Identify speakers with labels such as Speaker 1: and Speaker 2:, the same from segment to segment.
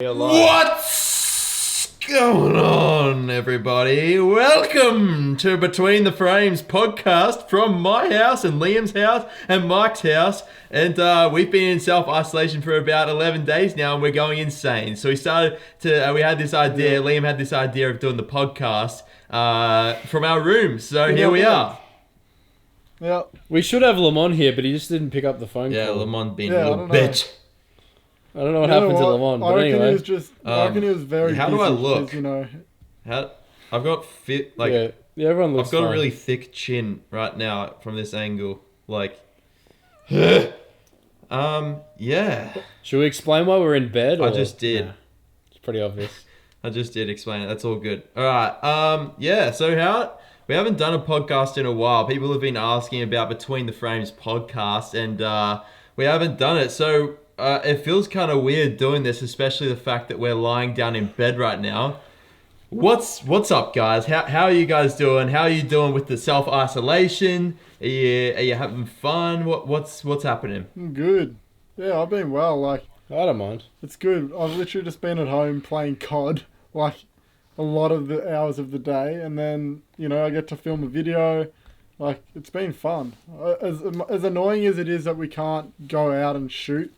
Speaker 1: What's going on, everybody? Welcome to Between the Frames podcast from my house and Liam's house and Mike's house. And we've been in self-isolation for about 11 days now and we're going insane. So we had this idea, Liam had this idea of doing the podcast from our rooms. So here we are.
Speaker 2: Yeah.
Speaker 3: We should have Limon here, but he just didn't pick up the phone call.
Speaker 1: Yeah, Limon being a little bitch.
Speaker 3: I don't know what happened to Limon, but anyway.
Speaker 2: I reckon he was very
Speaker 1: How
Speaker 2: busy
Speaker 1: do I look?
Speaker 2: because,
Speaker 1: I've got
Speaker 3: everyone looks
Speaker 1: I've got
Speaker 3: fine.
Speaker 1: a really thick chin right now from this angle. Yeah.
Speaker 3: Should we explain why we're in bed?
Speaker 1: I just did.
Speaker 3: Nah, it's pretty obvious.
Speaker 1: I just did explain it. That's all good. All right. Yeah. So we haven't done a podcast in a while. People have been asking about Between the Frames podcast, and we haven't done it. So it feels kind of weird doing this, especially the fact that we're lying down in bed right now. What's up, guys? How are you guys doing? How are you doing with the self-isolation? Are you having fun? What's happening?
Speaker 2: I'm good. Yeah, I've been well.
Speaker 3: I don't mind.
Speaker 2: It's good. I've literally just been at home playing COD, a lot of the hours of the day, and then I get to film a video. It's been fun. As annoying as it is that we can't go out and shoot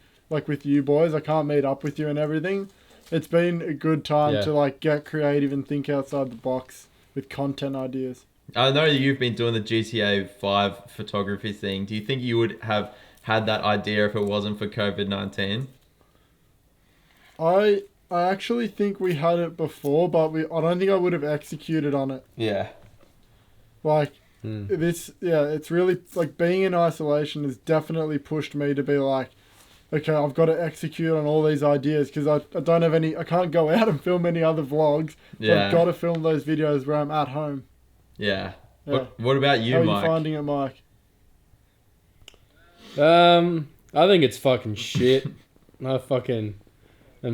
Speaker 2: with you boys, I can't meet up with you and everything. It's been a good time to get creative and think outside the box with content ideas.
Speaker 1: I know that you've been doing the GTA 5 photography thing. Do you think you would have had that idea if it wasn't for COVID-19?
Speaker 2: I actually think we had it before, but I don't think I would have executed on it.
Speaker 1: Yeah.
Speaker 2: It's really being in isolation has definitely pushed me to be okay, I've got to execute on all these ideas because I don't have any. I can't go out and film any other vlogs. So I've got to film those videos where I'm at home.
Speaker 1: Yeah. What about you, Mike?
Speaker 2: How are you finding it, Mike?
Speaker 3: I think it's fucking shit. I'm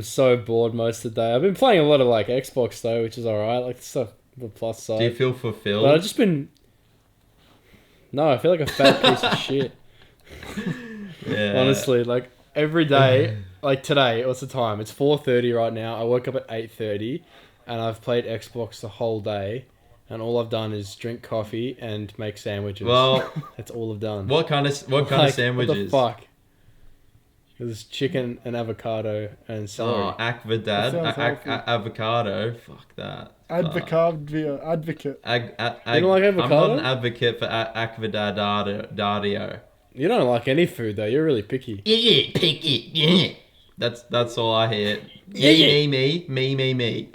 Speaker 3: so bored most of the day. I've been playing a lot of Xbox though, which is alright. Stuff the plus side.
Speaker 1: Do you feel fulfilled?
Speaker 3: But I've just been. No, I feel like a fat piece of shit.
Speaker 1: Yeah.
Speaker 3: Honestly, every day, today, what's the time? It's 4:30 right now. I woke up at 8:30 and I've played Xbox the whole day and all I've done is drink coffee and make sandwiches.
Speaker 1: Well,
Speaker 3: that's all I've done.
Speaker 1: What kind of sandwiches?
Speaker 3: What the fuck? There's chicken and avocado and celery.
Speaker 1: Oh, avocado. Fuck that.
Speaker 2: Advocate.
Speaker 3: You don't like avocado?
Speaker 1: I'm not an advocate for avocado.
Speaker 3: You don't like any food though. You're really picky.
Speaker 1: Yeah, picky. Yeah. That's all I hear. Me.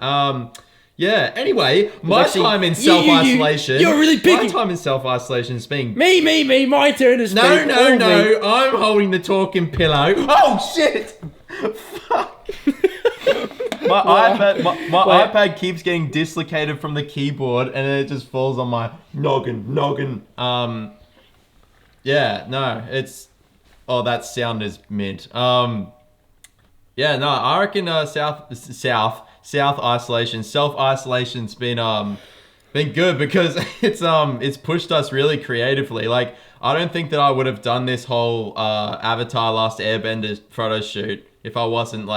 Speaker 1: Yeah. Anyway, my time in self-isolation.
Speaker 3: You're really picky.
Speaker 1: My time in self-isolation is being.
Speaker 3: Me. My turn to speak.
Speaker 1: No. I'm holding the talking pillow. Oh shit! Fuck. My iPad keeps getting dislocated from the keyboard, and then it just falls on my noggin. Yeah, no, it's... Oh, that sound is mint. I reckon self-isolation's been good because it's pushed us really creatively. I don't think that I would have done this whole Avatar Last Airbender photo shoot if I wasn't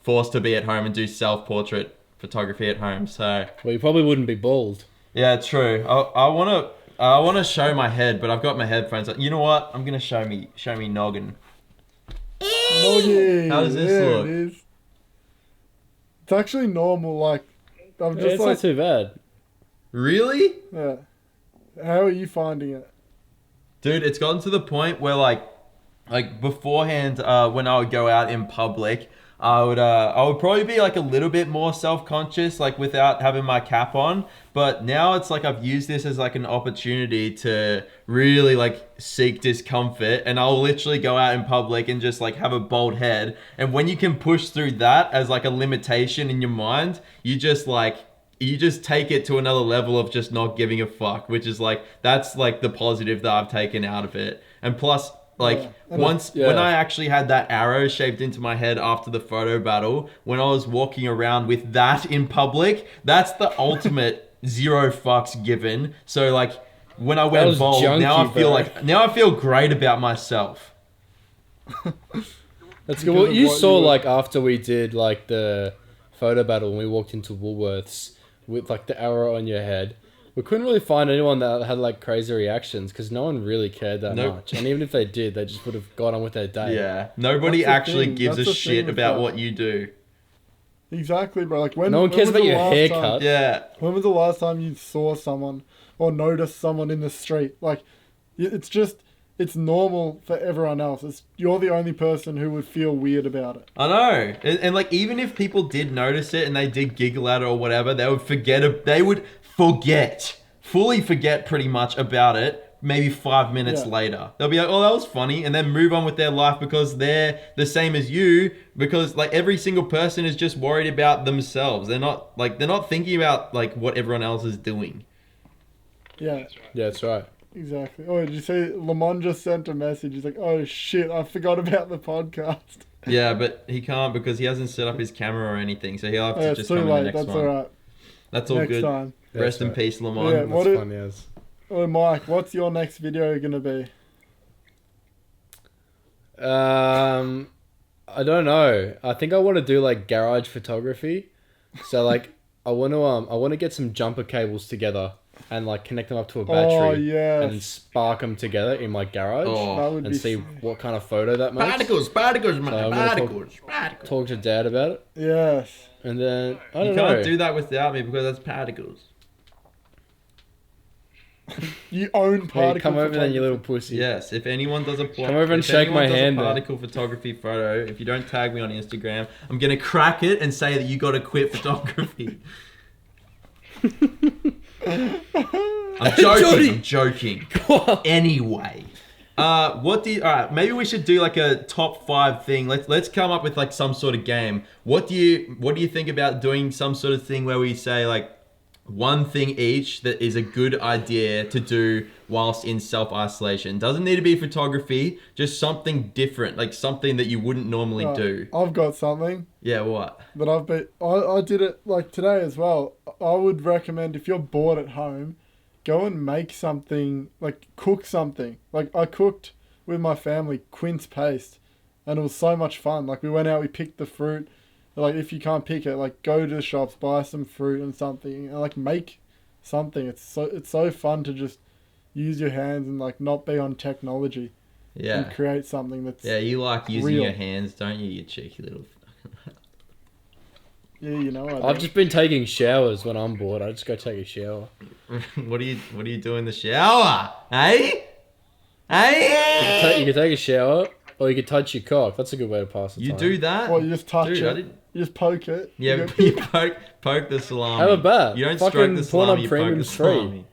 Speaker 1: forced to be at home and do self-portrait photography at home. So...
Speaker 3: Well, you probably wouldn't be bald.
Speaker 1: Yeah, true. I want to show my head, but I've got my headphones. You know what? I'm gonna show me noggin.
Speaker 2: Noggin.
Speaker 1: How does this look?
Speaker 2: It is. It's actually normal.
Speaker 3: It's not too bad.
Speaker 1: Really?
Speaker 2: Yeah. How are you finding it,
Speaker 1: dude? It's gotten to the point where beforehand, when I would go out in public, I would probably be a little bit more self-conscious without having my cap on, but now it's I've used this as an opportunity to really seek discomfort, and I'll literally go out in public and just have a bald head, and when you can push through that as a limitation in your mind, you just take it to another level of just not giving a fuck, which is that's the positive that I've taken out of it. And plus when I actually had that arrow shaped into my head after the photo battle, when I was walking around with that in public, that's the ultimate zero fucks given. So when I went bald, now I feel great about myself.
Speaker 3: That's good.
Speaker 2: Because
Speaker 3: Well,
Speaker 2: of
Speaker 3: you
Speaker 2: what
Speaker 3: saw
Speaker 2: you were-
Speaker 3: like after we did like the photo battle when we walked into Woolworths with like the arrow on your head. We couldn't really find anyone that had like crazy reactions because no one really cared that
Speaker 1: Nope.
Speaker 3: much. And even if they did, they just would have got on with their day.
Speaker 1: Yeah. Nobody
Speaker 2: That's the
Speaker 1: actually
Speaker 2: thing.
Speaker 1: gives
Speaker 2: That's
Speaker 1: a
Speaker 2: the thing
Speaker 1: shit
Speaker 2: with
Speaker 1: about
Speaker 2: that.
Speaker 1: what you do.
Speaker 2: Exactly, bro. Like when
Speaker 3: No one
Speaker 2: when
Speaker 3: cares
Speaker 2: was
Speaker 3: about
Speaker 2: the
Speaker 3: your
Speaker 2: last
Speaker 3: haircut.
Speaker 2: time-
Speaker 1: Yeah.
Speaker 2: When was the last time you saw someone or noticed someone in the street? Like, it's just, it's normal for everyone else. You're the only person who would feel weird about it.
Speaker 1: I know. And like, even if people did notice it and they did giggle at it or whatever, they would fully forget pretty much about it. Maybe 5 minutes
Speaker 2: Yeah.
Speaker 1: later, they'll be like, "Oh, that was funny," and then move on with their life because they're the same as you. Because like every single person is just worried about themselves. They're not thinking about like what everyone else is doing.
Speaker 2: Yeah,
Speaker 3: Yeah, that's right.
Speaker 2: exactly. Oh, did you see Limon just sent a message? He's like, oh shit, I forgot about the podcast.
Speaker 1: Yeah, but he can't because he hasn't set up his camera or anything. So he'll have to
Speaker 2: Oh, it's
Speaker 1: just
Speaker 2: too
Speaker 1: come in the
Speaker 2: late.
Speaker 1: next
Speaker 2: That's
Speaker 1: one.
Speaker 2: alright.
Speaker 1: That's all
Speaker 2: Next
Speaker 1: good.
Speaker 2: time.
Speaker 3: Yeah,
Speaker 1: Rest
Speaker 3: that's
Speaker 1: in
Speaker 3: right.
Speaker 1: peace, Lamont.
Speaker 2: Yeah,
Speaker 3: That's
Speaker 2: what it-
Speaker 3: funny as.
Speaker 2: Oh, Mike, what's your next video gonna be?
Speaker 3: I don't know. I think I want to do like garage photography. So like I want to get some jumper cables together and like connect them up to a battery
Speaker 2: Oh, yes.
Speaker 3: and spark them together in my garage
Speaker 1: Oh,
Speaker 2: That would
Speaker 3: and
Speaker 2: be
Speaker 3: see
Speaker 2: sick.
Speaker 3: what kind of photo that makes.
Speaker 1: Particles,
Speaker 3: I'm gonna
Speaker 1: particles.
Speaker 3: Talk to Dad about it,
Speaker 2: Yes.
Speaker 3: and then I
Speaker 1: You
Speaker 3: don't know.
Speaker 1: can't do that without me because that's particles.
Speaker 2: You own
Speaker 3: Hey,
Speaker 2: particle
Speaker 3: come over then, you
Speaker 2: photography.
Speaker 3: little pussy.
Speaker 1: Yes, if anyone does a
Speaker 3: Come over and
Speaker 1: if
Speaker 3: shake
Speaker 1: anyone
Speaker 3: my
Speaker 1: does
Speaker 3: hand
Speaker 1: a
Speaker 3: then.
Speaker 1: particle photography photo, if you don't tag me on Instagram, I'm gonna crack it and say that you got to quit photography. I'm joking. I'm joking. Anyway, what do you, all right? Maybe we should do like a top 5 thing. Let's come up with like some sort of game. What do you think about doing some sort of thing where we say like one thing each that is a good idea to do whilst in self-isolation? Doesn't need to be photography, just something different, like something that you wouldn't normally
Speaker 2: Right.
Speaker 1: do.
Speaker 2: I've got something
Speaker 1: Yeah, what?
Speaker 2: that I've been. I did it like today as well. I would recommend if you're bored at home, go and make something, like cook something. Like I cooked with my family quince paste, and it was so much fun. Like we went out, we picked the fruit. Like if you can't pick it, like go to the shops, buy some fruit and something, and like make something. It's so fun to just use your hands and like not be on technology
Speaker 1: Yeah.
Speaker 2: and create something that's
Speaker 1: Yeah, you like using
Speaker 2: Real.
Speaker 1: your hands, don't you, you cheeky little...
Speaker 2: yeah, you know.
Speaker 3: I've just been taking showers when I'm bored. I just go take a shower.
Speaker 1: What do you do in the shower? Hey? Hey?
Speaker 3: You can take a shower, or you can touch your cock. That's a good way to pass the
Speaker 1: You
Speaker 3: time.
Speaker 1: do that?
Speaker 2: Well, you just touch
Speaker 1: Dude,
Speaker 2: it.
Speaker 1: I didn't...
Speaker 2: You just poke it.
Speaker 1: Yeah,
Speaker 2: You
Speaker 1: but
Speaker 2: go-
Speaker 1: you poke the salami.
Speaker 3: Have a bet.
Speaker 1: You don't
Speaker 3: Fucking
Speaker 1: stroke the salami,
Speaker 3: Pornhub
Speaker 1: you poke the
Speaker 3: Premium's free.
Speaker 1: salami.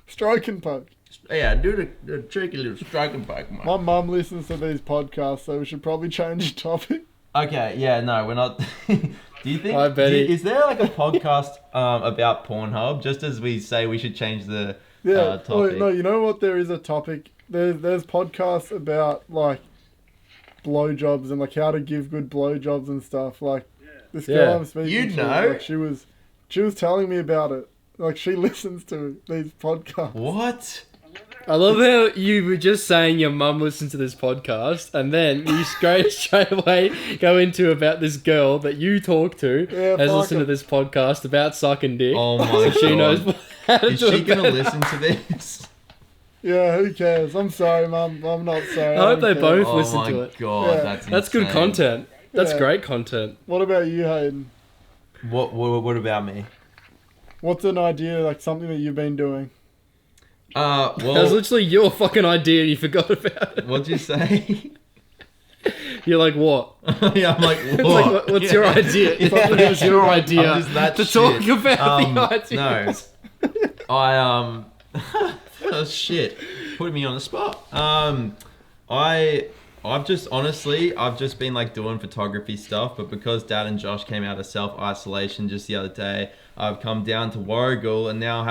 Speaker 2: Stroke and poke.
Speaker 1: Yeah, do the cheeky little stroke and poke, mate.
Speaker 2: My mum listens to these podcasts, so we should probably change the topic.
Speaker 1: Okay, yeah, no, we're not... Do you think...
Speaker 3: Hi, Betty.
Speaker 1: Is there like a podcast about Pornhub, just as we say we should change the
Speaker 2: Yeah.
Speaker 1: topic?
Speaker 2: Oh, no, you know what? There is a topic. There's podcasts about like blowjobs and like how to give good blowjobs and stuff. Like this girl
Speaker 3: Yeah.
Speaker 2: I'm speaking
Speaker 1: You
Speaker 2: to,
Speaker 1: know?
Speaker 2: like she was telling me about it. Like she listens to these podcasts.
Speaker 1: What?
Speaker 3: I love how you were just saying your mum listened to this podcast, and then you straight away go into about this girl that you talk to
Speaker 2: Yeah,
Speaker 3: has
Speaker 2: fuck
Speaker 3: listened to
Speaker 2: it.
Speaker 3: this podcast about sucking dick.
Speaker 1: Oh my
Speaker 3: so she
Speaker 1: God.
Speaker 3: knows how to
Speaker 1: Is
Speaker 3: do
Speaker 1: she
Speaker 3: it
Speaker 1: gonna
Speaker 3: better.
Speaker 1: listen to this?
Speaker 2: Yeah, who cares? I'm sorry, mum. I'm not sorry.
Speaker 3: I hope
Speaker 2: don't
Speaker 3: they
Speaker 2: care.
Speaker 3: both
Speaker 1: Oh
Speaker 3: listen
Speaker 1: my
Speaker 3: to it.
Speaker 1: God,
Speaker 2: Yeah.
Speaker 1: that's
Speaker 3: good
Speaker 1: insane.
Speaker 3: content. That's
Speaker 2: Yeah.
Speaker 3: great content.
Speaker 2: What about you, Hayden?
Speaker 1: What about me?
Speaker 2: What's an idea, like something that you've been doing?
Speaker 3: That was
Speaker 1: Well,
Speaker 3: literally your fucking idea. You forgot about it.
Speaker 1: what'd you say?
Speaker 3: You're like, what?
Speaker 1: Yeah, I'm like, what?
Speaker 3: It's like, what's your idea? If
Speaker 1: Yeah.
Speaker 3: it was your idea
Speaker 1: I'm just that
Speaker 3: to
Speaker 1: shit.
Speaker 3: talk about the ideas.
Speaker 1: No, I oh, shit, put me on the spot. I've just honestly, I've just been like doing photography stuff, but because Dad and Josh came out of self-isolation just the other day, I've come down to Warragul, and now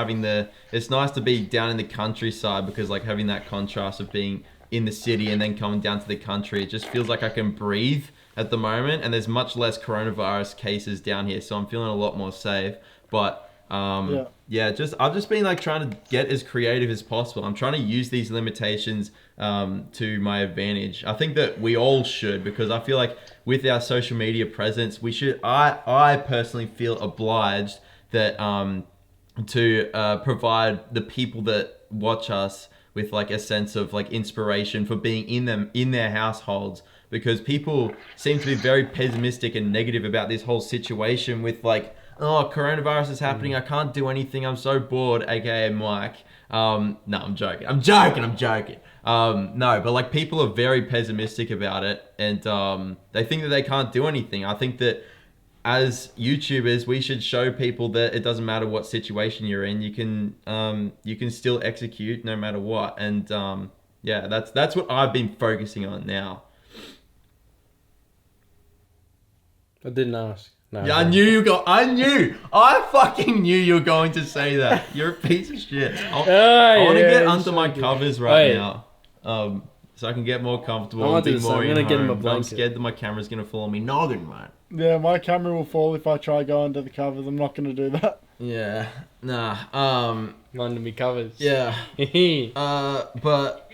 Speaker 1: it's nice to be down in the countryside because like having that contrast of being in the city and then coming down to the country, it just feels like I can breathe at the moment, and there's much less coronavirus cases down here, so I'm feeling a lot more safe. But I've just been like trying to get as creative as possible. I'm trying to use these limitations to my advantage. I think that we all should, because I feel like with our social media presence, we should. I personally feel obliged that to provide the people that watch us with like a sense of like inspiration for being in their households, because people seem to be very pessimistic and negative about this whole situation with like, oh, coronavirus is happening, I can't do anything, I'm so bored, aka Mike. No, I'm joking. No, but like people are very pessimistic about it, and they think that they can't do anything. I think that as YouTubers, we should show people that it doesn't matter what situation you're in, you can still execute no matter what. And that's what I've been focusing on now.
Speaker 3: I didn't ask. No,
Speaker 1: yeah, I fucking knew you were going to say that. You're a piece of shit. I want to get under my covers right now. So I can get more comfortable and be more in home. I'm scared that my camera's going to fall on me noggin, mate.
Speaker 2: Yeah, my camera will fall if I try go under the covers. I'm not going to do that.
Speaker 1: Yeah. Nah.
Speaker 3: Under me covers.
Speaker 1: Yeah. But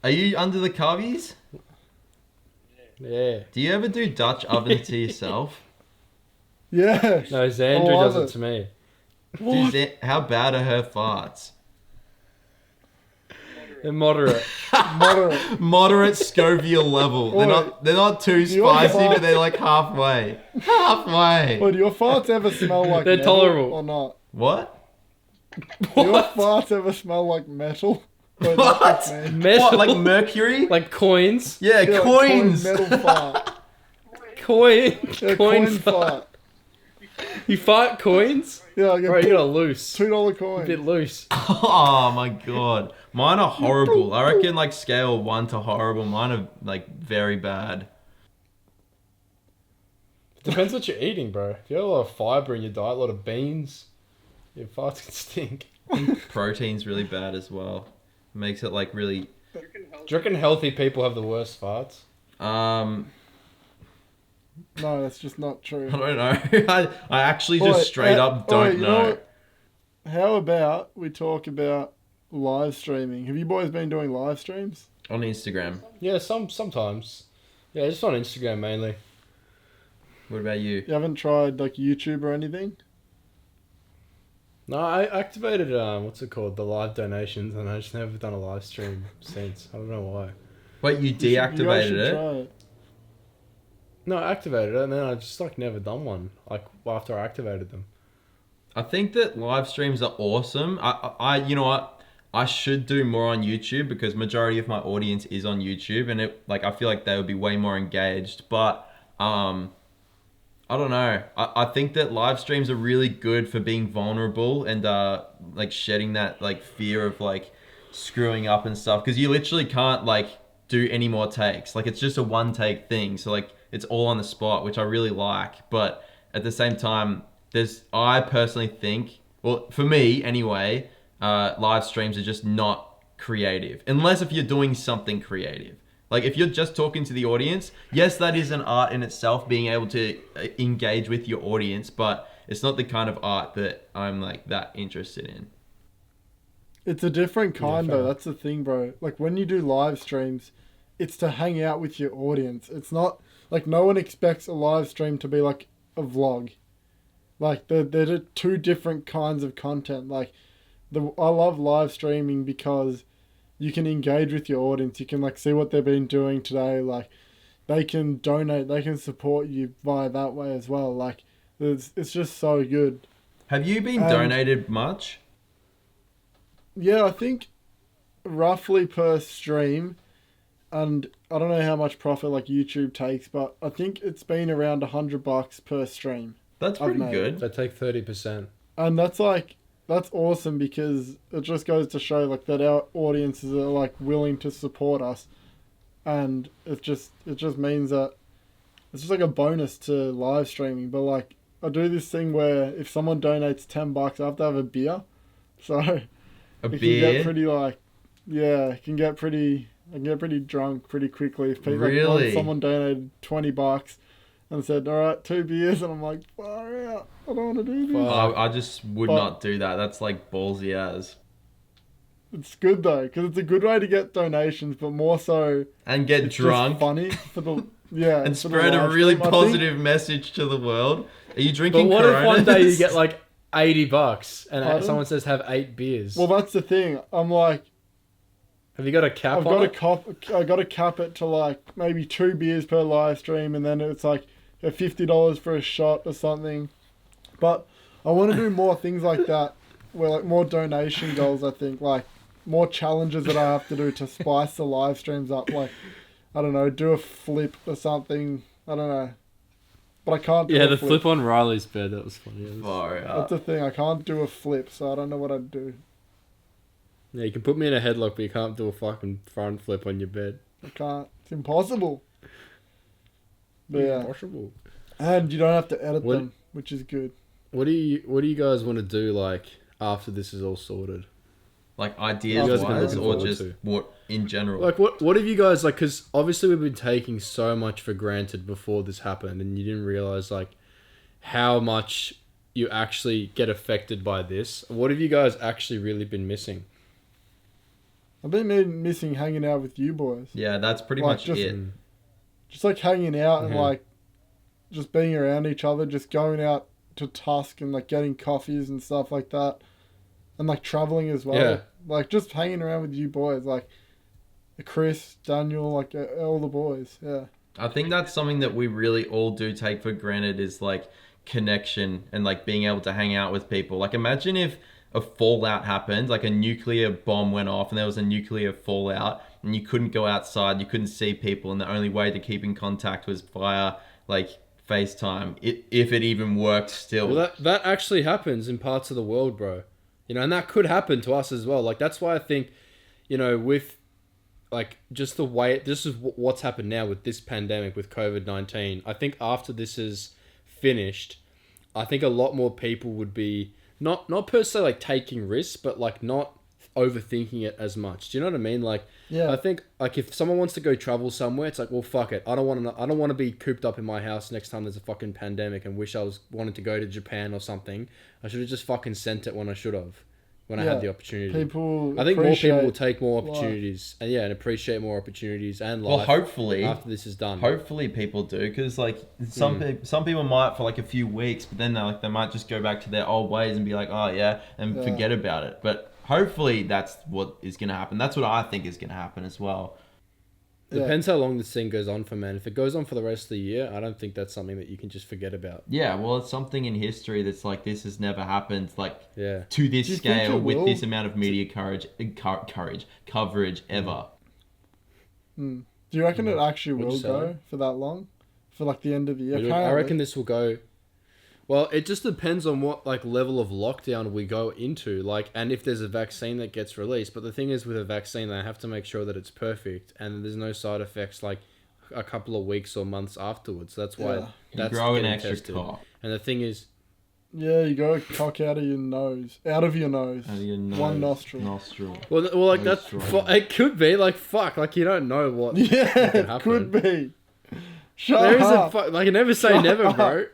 Speaker 1: are you under the covers?
Speaker 3: Yeah.
Speaker 1: Do you ever do Dutch oven to yourself?
Speaker 2: Yeah.
Speaker 3: No, Xandra does it to me.
Speaker 1: How bad are her farts?
Speaker 3: They're moderate.
Speaker 1: Moderate Scoville level. They're not too spicy, but they're like halfway. Halfway.
Speaker 2: Do your farts ever smell like
Speaker 3: they're
Speaker 2: metal
Speaker 3: tolerable
Speaker 2: or not?
Speaker 1: What?
Speaker 2: Do your farts ever smell like metal?
Speaker 1: What?
Speaker 3: Metal?
Speaker 1: What, like mercury?
Speaker 3: Like coins?
Speaker 1: Yeah, coins.
Speaker 2: Like metal fart.
Speaker 3: Coin
Speaker 2: fart.
Speaker 3: You fart coins?
Speaker 2: Yeah,
Speaker 3: Bro, you got a loose.
Speaker 2: $2 coin.
Speaker 3: A bit loose.
Speaker 1: Oh my god. Mine are horrible. I reckon like scale 1 to horrible. Mine are like very bad.
Speaker 3: Depends what you're eating, bro. If you have a lot of fiber in your diet, a lot of beans, your farts can stink.
Speaker 1: Protein's really bad as well. Makes it like really...
Speaker 3: Do you reckon healthy people have the worst farts?
Speaker 2: No, that's just not true.
Speaker 1: I don't know. I actually just straight up don't know.
Speaker 2: How about we talk about live streaming? Have you boys been doing live streams?
Speaker 1: On Instagram.
Speaker 3: Yeah, sometimes. Yeah, just on Instagram mainly.
Speaker 1: What about you?
Speaker 2: You haven't tried like YouTube or anything?
Speaker 3: No, I activated what's it called, the live donations, and I just never done a live stream since. I don't know why.
Speaker 1: Wait, you deactivated it?
Speaker 2: Try it.
Speaker 3: No, I activated it, and then I just like never done one. Like after I activated them.
Speaker 1: I think that live streams are awesome. I you know what? I should do more on YouTube, because majority of my audience is on YouTube, and I feel like they would be way more engaged. But I don't know. I think that live streams are really good for being vulnerable and like shedding that like fear of like screwing up and stuff, because you literally can't like do any more takes. Like it's just a one take thing, so like it's all on the spot, which I really like. But at the same time, I personally think, well, for me anyway, live streams are just not creative, unless if you're doing something creative. Like if you're just talking to the audience, yes, that is an art in itself, being able to engage with your audience, but it's not the kind of art that I'm like that interested in.
Speaker 2: It's a different kind though. That's the thing, bro. Like when you do live streams, it's to hang out with your audience. It's not like no one expects a live stream to be like a vlog. Like they're two different kinds of content. Like I love live streaming because you can engage with your audience. You can like see what they've been doing today. Like they can donate, they can support you via that way as well. Like it's just so good.
Speaker 1: Have you been donated much?
Speaker 2: Yeah, I think roughly per stream, and I don't know how much profit like YouTube takes, but I think it's been around $100 per stream.
Speaker 1: That's pretty good.
Speaker 3: They take 30%. And
Speaker 2: that's awesome, because it just goes to show like that our audiences are like willing to support us, and it just means that it's just like a bonus to live streaming. But like I do this thing where if someone donates $10, I have to have a beer, so
Speaker 1: a beer.
Speaker 2: Can get pretty like I can get pretty drunk pretty quickly if people like, someone donated $20 and said, all right, 2 beers, and I'm like, far out. I don't want to do this.
Speaker 1: I just would
Speaker 2: But-
Speaker 1: not do that. That's like ballsy as.
Speaker 2: It's good though, because it's a good way to get donations, but more so
Speaker 1: And get
Speaker 2: it's
Speaker 1: drunk
Speaker 2: just funny for the yeah
Speaker 1: and
Speaker 2: for the
Speaker 1: spread a
Speaker 2: live
Speaker 1: really
Speaker 2: stream. I think-
Speaker 1: positive message to the world. Are you drinking
Speaker 3: But what if one day you
Speaker 1: Coronas?
Speaker 3: get like $80 and
Speaker 2: Pardon?
Speaker 3: someone says have 8 beers?
Speaker 2: Well, that's the thing. I'm like,
Speaker 3: Have you got a cap
Speaker 2: I've
Speaker 3: on
Speaker 2: got
Speaker 3: it?
Speaker 2: I got to cap it to like maybe 2 beers per live stream, and then it's like $50 for a shot or something. But I want to do more things like that, where like more donation goals. I think like more challenges that I have to do to spice the live streams up. Like I don't know, do a flip or something. I don't know, but I can't. Do
Speaker 3: Yeah,
Speaker 2: a
Speaker 3: the flip on Riley's bed, that was funny.
Speaker 1: Far
Speaker 2: That's
Speaker 1: out.
Speaker 2: the thing. I can't do a flip, so I don't know what I'd do.
Speaker 3: Yeah, you can put me in a headlock, but you can't do a fucking front flip on your bed.
Speaker 2: I can't. It's impossible. But yeah,
Speaker 3: Impossible.
Speaker 2: and you don't have to edit
Speaker 3: What-
Speaker 2: them, which is good.
Speaker 3: What do you guys want to do like after this is all sorted?
Speaker 1: Like
Speaker 2: What
Speaker 1: ideas
Speaker 2: you guys been
Speaker 1: wise,
Speaker 3: looking
Speaker 1: or
Speaker 3: forward
Speaker 1: just
Speaker 3: to?
Speaker 1: what in general?
Speaker 3: Like what have you guys like? Because obviously we've been taking so much for granted before this happened, and you didn't realize like how much you actually get affected by this. What have you guys actually really been missing?
Speaker 2: I've been missing hanging out with you boys.
Speaker 1: Yeah, that's pretty
Speaker 2: Like,
Speaker 1: much
Speaker 2: just-
Speaker 1: it.
Speaker 2: Just like hanging out and
Speaker 3: Mhm.
Speaker 2: like just being around each other, just going out to Tusk and like getting coffees and stuff like that. And like traveling as well.
Speaker 3: Yeah.
Speaker 2: Like just hanging around with you boys, like Chris, Daniel, like all the boys. Yeah.
Speaker 1: I think that's something that we really all do take for granted is like connection and like being able to hang out with people. Like imagine if a fallout happened, like a nuclear bomb went off and there was a nuclear fallout and you couldn't go outside, you couldn't see people, and the only way to keep in contact was via like FaceTime, if it even worked still.
Speaker 3: Well, that actually happens in parts of the world, bro. You know, and that could happen to us as well. Like that's why I think, you know, with like just the way this is what's happened now with this pandemic with COVID-19. I think after this is finished, I think a lot more people would be not per se like taking risks, but like not overthinking it as much. Do you know what I mean? Like,
Speaker 2: Yeah.
Speaker 3: I think like if someone wants to go travel somewhere, it's like, well, fuck it. I don't want to be cooped up in my house next time there's a fucking pandemic and wish I wanted to go to Japan or something. I should have just fucking sent it when I should have, when I
Speaker 2: Yeah.
Speaker 3: had the opportunity.
Speaker 2: People
Speaker 3: I think more people will
Speaker 2: appreciate
Speaker 3: take more
Speaker 2: life.
Speaker 3: opportunities and appreciate more opportunities and
Speaker 1: Well,
Speaker 3: life
Speaker 1: hopefully,
Speaker 3: after this is done.
Speaker 1: hopefully people do, because like some people might for like a few weeks, but then they might just go back to their old ways and be like, oh yeah, and
Speaker 2: Yeah.
Speaker 1: forget about it. But hopefully that's what is gonna happen. That's what I think is gonna happen as well.
Speaker 3: It depends how long this thing goes on for, man. If it goes on for the rest of the year, I don't think that's something that you can just forget about.
Speaker 1: Yeah, well, it's something in history that's like this has never happened like
Speaker 3: Yeah.
Speaker 1: to this
Speaker 2: Do you think
Speaker 1: scale
Speaker 2: it
Speaker 1: with
Speaker 2: will?
Speaker 1: this amount of media coverage ever.
Speaker 2: Do you reckon it actually
Speaker 3: Would
Speaker 2: will
Speaker 3: you say?
Speaker 2: go for that long? For like the end of the year?
Speaker 3: I
Speaker 2: Apparently.
Speaker 3: reckon this will go. Well, it just depends on what like level of lockdown we go into, like, and if there's a vaccine that gets released. But the thing is, with a vaccine, they have to make sure that it's perfect and there's no side effects like a couple of weeks or months afterwards. That's why
Speaker 2: Yeah.
Speaker 1: You
Speaker 3: that's
Speaker 1: grow an
Speaker 3: getting
Speaker 1: extra
Speaker 3: tested.
Speaker 1: cock
Speaker 3: And the thing is,
Speaker 2: Yeah, you go cock out of your nose. Out of your nose.
Speaker 1: out of your
Speaker 2: One nostril.
Speaker 3: well, like
Speaker 1: That's
Speaker 3: that's
Speaker 1: right.
Speaker 3: it could be like fuck, like you don't know what.
Speaker 2: Yeah,
Speaker 3: can
Speaker 2: it
Speaker 3: happen.
Speaker 2: could be. Shut
Speaker 3: There is a
Speaker 2: up.
Speaker 3: like never say
Speaker 2: Shut
Speaker 3: never,
Speaker 2: up.
Speaker 3: bro.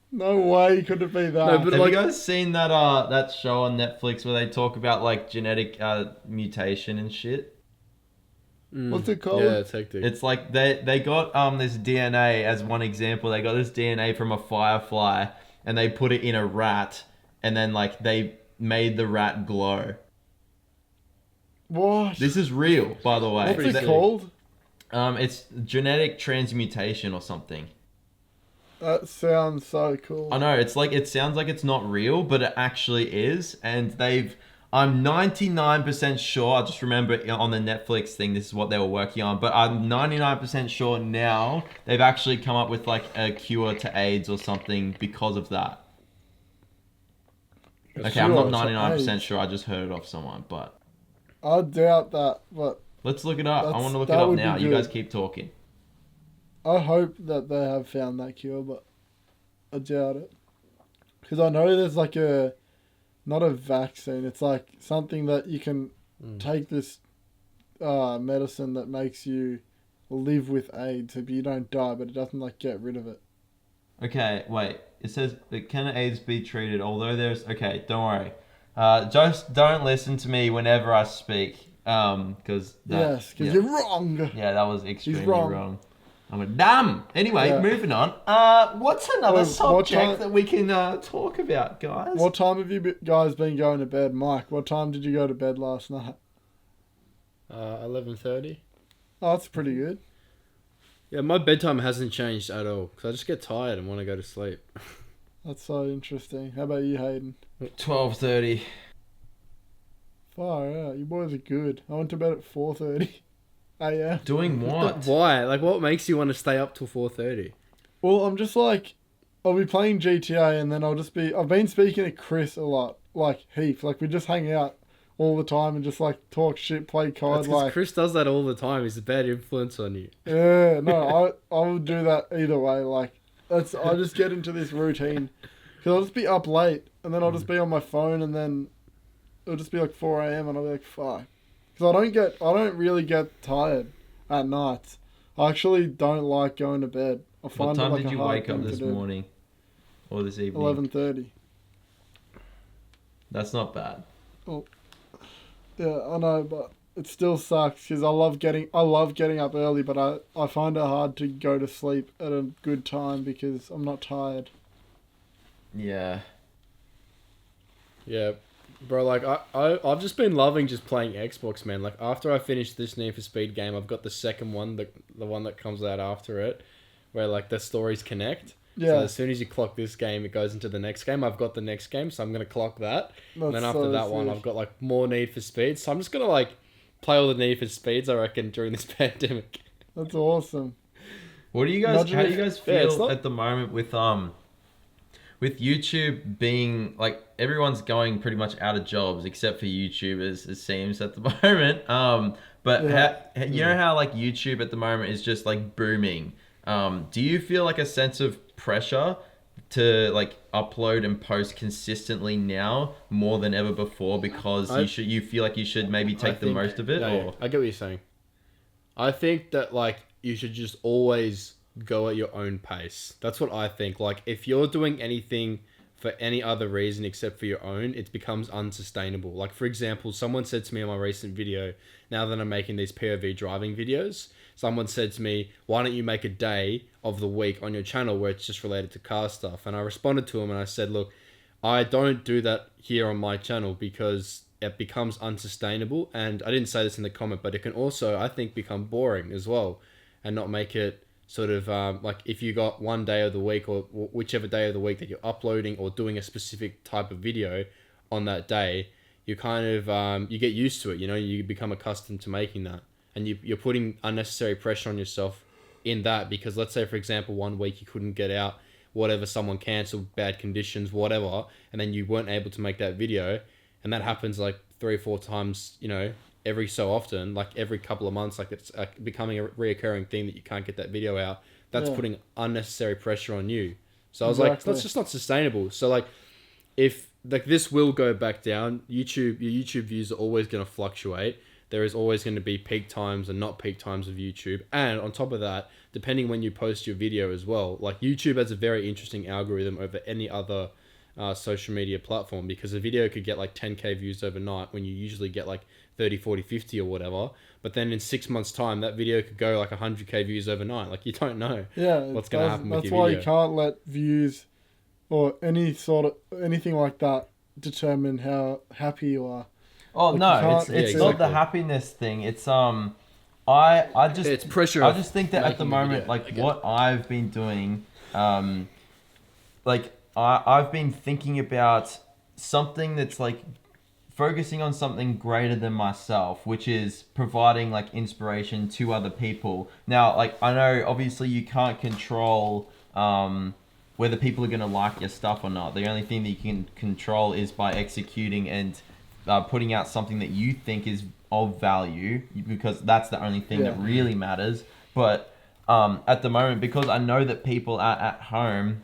Speaker 2: No way could it be that.
Speaker 3: No, but
Speaker 1: Have
Speaker 3: like-
Speaker 1: you guys seen that show on Netflix where they talk about like genetic mutation and shit?
Speaker 2: What's it called?
Speaker 3: Yeah, it's hectic.
Speaker 1: It's like they got this DNA as one example. They got this DNA from a firefly and they put it in a rat and then like they made the rat glow.
Speaker 2: What?
Speaker 1: This is real, by the way.
Speaker 2: What's it
Speaker 3: sick.
Speaker 2: called?
Speaker 1: It's genetic transmutation or something.
Speaker 2: That sounds so cool.
Speaker 1: I know, it's like it sounds like it's not real, but it actually is. And I'm 99% sure, I just remember on the Netflix thing, this is what they were working on, but I'm 99% sure now they've actually come up with like a cure to AIDS or something because of that. Okay, I'm not
Speaker 2: Cure to
Speaker 1: 99%
Speaker 2: AIDS.
Speaker 1: sure, I just heard it off someone, but
Speaker 2: I doubt that, but
Speaker 1: let's look it up. I want to look it
Speaker 2: that
Speaker 1: up
Speaker 2: would be
Speaker 1: now. You
Speaker 2: good.
Speaker 1: guys keep talking.
Speaker 2: I hope that they have found that cure, but I doubt it. Because I know there's like not a vaccine, it's like something that you can take this medicine that makes you live with AIDS, so you don't die, but it doesn't like get rid of it.
Speaker 1: Okay, wait. It says that can AIDS be treated? Although there's okay, don't worry. Just don't listen to me whenever I speak. Because
Speaker 2: Yes, because you're wrong.
Speaker 1: Yeah, that was extremely
Speaker 2: wrong.
Speaker 1: wrong. I'm a damn. Anyway,
Speaker 2: Yeah.
Speaker 1: moving on. What's another
Speaker 2: What
Speaker 1: subject that we can talk about, guys?
Speaker 2: What time have you guys been going to bed, Mike? What time did you go to bed last night?
Speaker 3: 11:30.
Speaker 2: Oh, that's pretty good.
Speaker 3: Yeah, my bedtime hasn't changed at all because I just get tired and want to go to sleep.
Speaker 2: That's so interesting. How about you, Hayden?
Speaker 1: 12:30.
Speaker 2: Far out. You boys are good. I went to bed at 4:30 a.m.
Speaker 1: Doing what?
Speaker 3: Why? Like, what makes you want to stay up till 4:30?
Speaker 2: Well, I'm just like, I'll be playing GTA and then I've been speaking to Chris a lot, like heaps. Like we just hang out all the time and just like talk shit, play COD.
Speaker 3: That's 'cause
Speaker 2: Like
Speaker 3: Chris does that all the time. He's a bad influence on you.
Speaker 2: yeah, no, I would do that either way. Like I just get into this routine because I'll just be up late and then I'll just be on my phone and then it'll just be like 4 a.m. and I'll be like fuck, because I don't really get tired at night. I actually don't like going to bed. I find
Speaker 1: What time
Speaker 2: it like
Speaker 1: did
Speaker 2: a
Speaker 1: you
Speaker 2: hard
Speaker 1: wake up
Speaker 2: thing to
Speaker 1: this
Speaker 2: do.
Speaker 1: morning? Or this evening?
Speaker 2: 11:30.
Speaker 1: That's not bad.
Speaker 2: Yeah, I know, but it still sucks because I love getting up early, but I find it hard to go to sleep at a good time because I'm not tired.
Speaker 1: Yeah.
Speaker 3: Yeah, bro. Like I've just been loving just playing Xbox, man. Like after I finish this Need for Speed game, I've got the second one, the one that comes out after it, where like the stories connect.
Speaker 2: Yeah,
Speaker 3: So as soon as you clock this game, it goes into the next game. I've got the next game, so I'm gonna clock that. And then after that one, I've got like more Need for Speed. So I'm just gonna like play all the Need for Speeds, I reckon, during this pandemic.
Speaker 2: That's awesome.
Speaker 1: What do you guys?
Speaker 2: Imagine
Speaker 1: How do
Speaker 2: if-
Speaker 1: you guys
Speaker 3: Yeah, it's
Speaker 1: feel
Speaker 3: not-
Speaker 1: at the moment with YouTube being like everyone's going pretty much out of jobs except for YouTubers, it seems at the moment. But
Speaker 2: Yeah.
Speaker 1: you know how like YouTube at the moment is just like booming. Do you feel like a sense of pressure to like upload and post consistently now more than ever before because you feel like you should maybe take the most of it?
Speaker 3: Yeah,
Speaker 1: Or
Speaker 3: I get what you're saying. I think that like you should just always go at your own pace. That's what I think. Like if you're doing anything for any other reason except for your own, it becomes unsustainable. Like for example, someone said to me in my recent video, now that I'm making these POV driving videos, someone said to me, why don't you make a day of the week on your channel where it's just related to car stuff? And I responded to him and I said, look, I don't do that here on my channel because it becomes unsustainable. And I didn't say this in the comment, but it can also, I think, become boring as well and not make it sort of like if you got one day of the week or whichever day of the week that you're uploading or doing a specific type of video on that day, you kind of, you get used to it, you know, you become accustomed to making that. And you're putting unnecessary pressure on yourself in that because let's say, for example, one week you couldn't get out, whatever, someone cancelled, bad conditions, whatever, and then you weren't able to make that video. And that happens like 3 or 4 times, you know, every so often, like every couple of months, like it's becoming a reoccurring thing that you can't get that video out. That's putting unnecessary pressure on you. So I was like, that's just not sustainable. So like, if like this will go back down, your YouTube views are always going to fluctuate. There is always going to be peak times and not peak times of YouTube. And on top of that, depending when you post your video as well, like YouTube has a very interesting algorithm over any other social media platform because a video could get like 10k views overnight when you usually get like 30, 40, 50 or whatever. But then in 6 months time, that video could go like 100k views overnight. Like you don't know what's going to happen with your video.
Speaker 2: That's why you can't let views or anything like that determine how happy you are.
Speaker 1: Oh
Speaker 2: like
Speaker 1: no, it's
Speaker 3: exactly.
Speaker 1: not the happiness thing. It's I just
Speaker 3: It's pressure.
Speaker 1: I just think that at the
Speaker 3: making a
Speaker 1: moment,
Speaker 3: video.
Speaker 1: like what I've been doing, like I've been thinking about something that's like focusing on something greater than myself, which is providing like inspiration to other people. Now, like I know obviously you can't control whether people are gonna like your stuff or not. The only thing that you can control is by executing and putting out something that you think is of value, because that's the only thing that really matters. But at the moment, because I know that people are at home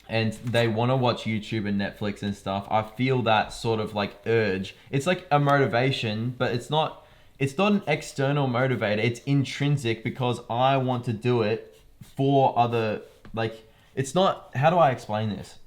Speaker 1: and they want to watch YouTube and Netflix and stuff, I feel that sort of like urge. It's like a motivation, but it's not an external motivator. It's intrinsic because I want to do it for other, like, it's not, how do I explain this?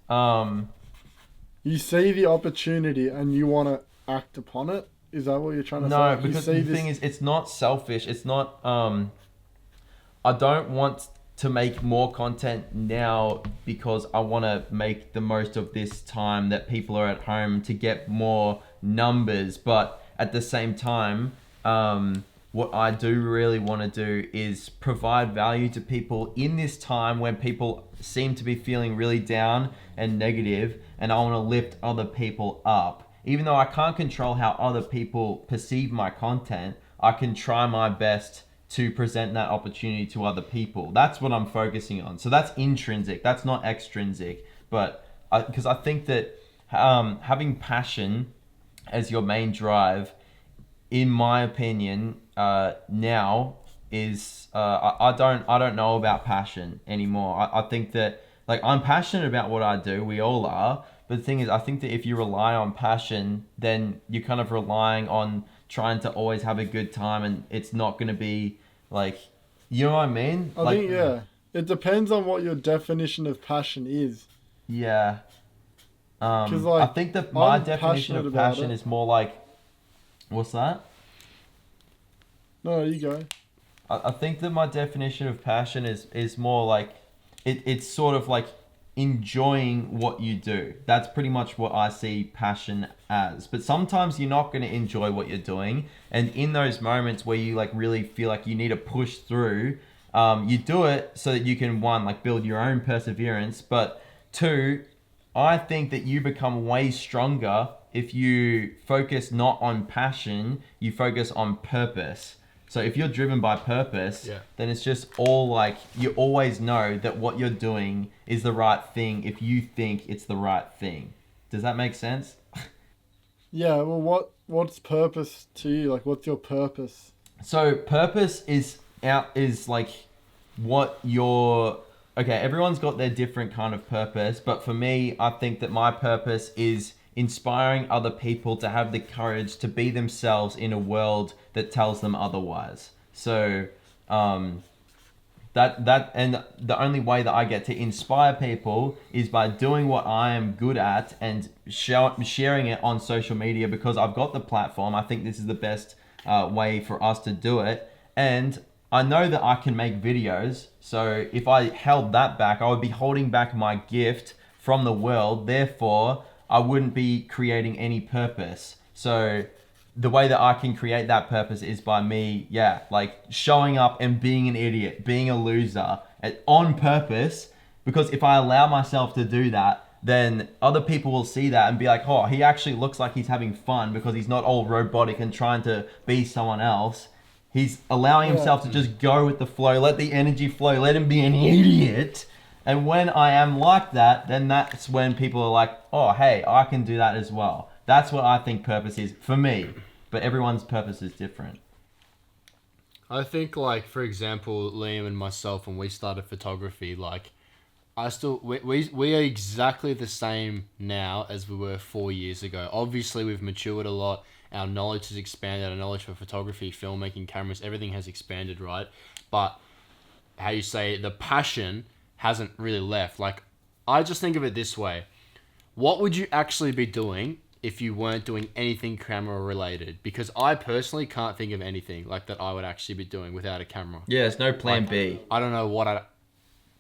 Speaker 2: You see the opportunity and you want to act upon it. Is that what you're trying to say?
Speaker 1: No,
Speaker 2: Like, you
Speaker 1: because
Speaker 2: see
Speaker 1: the thing is, it's not selfish. It's not, I don't want to make more content now because I want to make the most of this time that people are at home to get more numbers. But at the same time, what I do really want to do is provide value to people in this time when people seem to be feeling really down and negative, and I want to lift other people up. Even though I can't control how other people perceive my content, I can try my best to present that opportunity to other people. That's what I'm focusing on. So that's intrinsic. That's not extrinsic. But because I think that having passion as your main drive, in my opinion, now is I don't know about passion anymore. I think that, like, I'm passionate about what I do. We all are. But the thing is, I think that if you rely on passion, then you're kind of relying on trying to always have a good time, and it's not going to be like, you know what I mean?
Speaker 2: I
Speaker 1: Like,
Speaker 2: think, yeah. It depends on what your definition of passion is.
Speaker 1: yeah.
Speaker 2: 'Cause, like,
Speaker 1: I think that my
Speaker 2: I'm
Speaker 1: definition
Speaker 2: passionate
Speaker 1: of
Speaker 2: about
Speaker 1: passion
Speaker 2: it.
Speaker 1: is more like, what's that?
Speaker 2: No, you go.
Speaker 1: I think that my definition of passion is more like, it's sort of like enjoying what you do. That's pretty much what I see passion as. But sometimes you're not going to enjoy what you're doing, and in those moments where you like really feel like you need to push through, you do it so that you can, one, like build your own perseverance, but two, I think that you become way stronger if you focus not on passion, you focus on purpose. So if you're driven by purpose,
Speaker 3: Yeah.
Speaker 1: then it's just all like, you always know that what you're doing is the right thing if you think it's the right thing. Does that make sense?
Speaker 2: Yeah, well, what's purpose to you? Like, what's your purpose?
Speaker 1: So purpose is like what your, okay, everyone's got their different kind of purpose, but for me, I think that my purpose is inspiring other people to have the courage to be themselves in a world that tells them otherwise. So that and the only way that I get to inspire people is by doing what I am good at and sharing it on social media, because I've got the platform. I think this is the best way for us to do it, and I know that I can make videos. So if I held that back, I would be holding back my gift from the world. Therefore, I wouldn't be creating any purpose. So the way that I can create that purpose is by me, like showing up and being an idiot, being a loser on purpose. Because if I allow myself to do that, then other people will see that and be like, oh, he actually looks like he's having fun because he's not all robotic and trying to be someone else. He's allowing himself to just go with the flow, let the energy flow, let him be an idiot. And when I am like that, then that's when people are like, oh, hey, I can do that as well. That's what I think purpose is for me. But everyone's purpose is different.
Speaker 3: I think, like, for example, Liam and myself, when we started photography, like, we are exactly the same now as we were 4 years ago. Obviously, we've matured a lot. Our knowledge has expanded. Our knowledge for photography, filmmaking, cameras, everything has expanded, right? But how you say, the passion hasn't really left. Like, I just think of it this way. What would you actually be doing if you weren't doing anything camera related? Because I personally can't think of anything like that I would actually be doing without a camera.
Speaker 1: Yeah, there's no plan B.
Speaker 3: I don't know what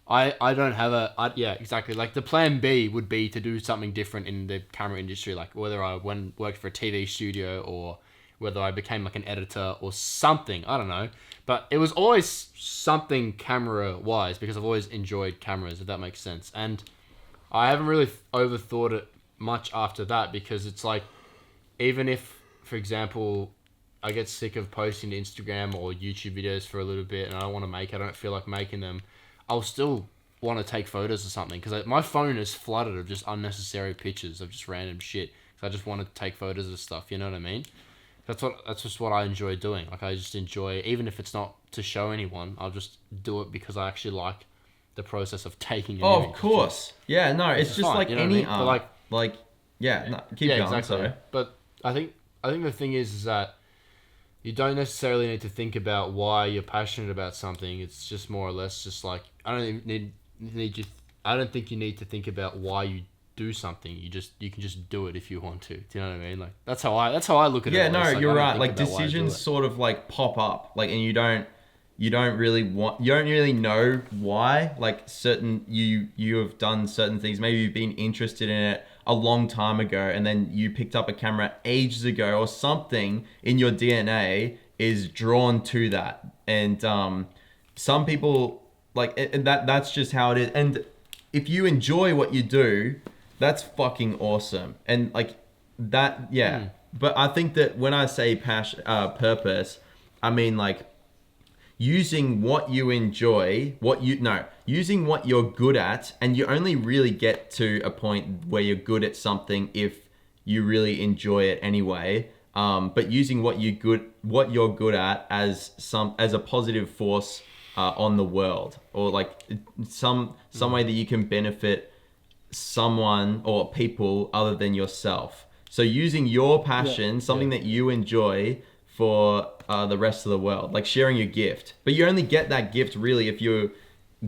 Speaker 3: I don't have yeah, exactly. Like, the plan B would be to do something different in the camera industry, like whether I worked for a TV studio or whether I became like an editor or something. I don't know. But it was always something camera wise, because I've always enjoyed cameras, if that makes sense. And I haven't really overthought it much after that, because it's like, even if, for example, I get sick of posting to Instagram or YouTube videos for a little bit and I don't feel like making them, I'll still want to take photos or something, because my phone is flooded of just unnecessary pictures of just random shit, because I just want to take photos of stuff, you know what I mean? That's just what I enjoy doing. Like, I just enjoy, even if it's not to show anyone, I'll just do it because I actually like the process of taking an image.
Speaker 1: Of course. Yeah, no, it's just
Speaker 3: fine,
Speaker 1: like
Speaker 3: you know what I
Speaker 1: any
Speaker 3: mean? But
Speaker 1: art. Like, yeah, no, keep going,
Speaker 3: exactly.
Speaker 1: sorry.
Speaker 3: But I think the thing is that you don't necessarily need to think about why you're passionate about something. It's just more or less just like, I don't even need you I don't think you need to think about why you do something. You can just do it if you want to. Do you know what I mean? Like that's how I look at it.
Speaker 1: Yeah, no,
Speaker 3: Like,
Speaker 1: you're right. Like decisions sort of like pop up, like, and you don't really know why. Like certain you have done certain things. Maybe you've been interested in it a long time ago, and then you picked up a camera ages ago, or something in your DNA is drawn to that. And some people like, and that's just how it is. And if you enjoy what you do, that's fucking awesome. And like that, yeah. But I think that when I say purpose, I mean like using what you enjoy, using what you're good at, and you only really get to a point where you're good at something if you really enjoy it anyway. But using what you're good at as a positive force on the world, or like some way that you can benefit someone or people other than yourself. So using your passion, something that you enjoy, for the rest of the world, like sharing your gift. But you only get that gift really if you're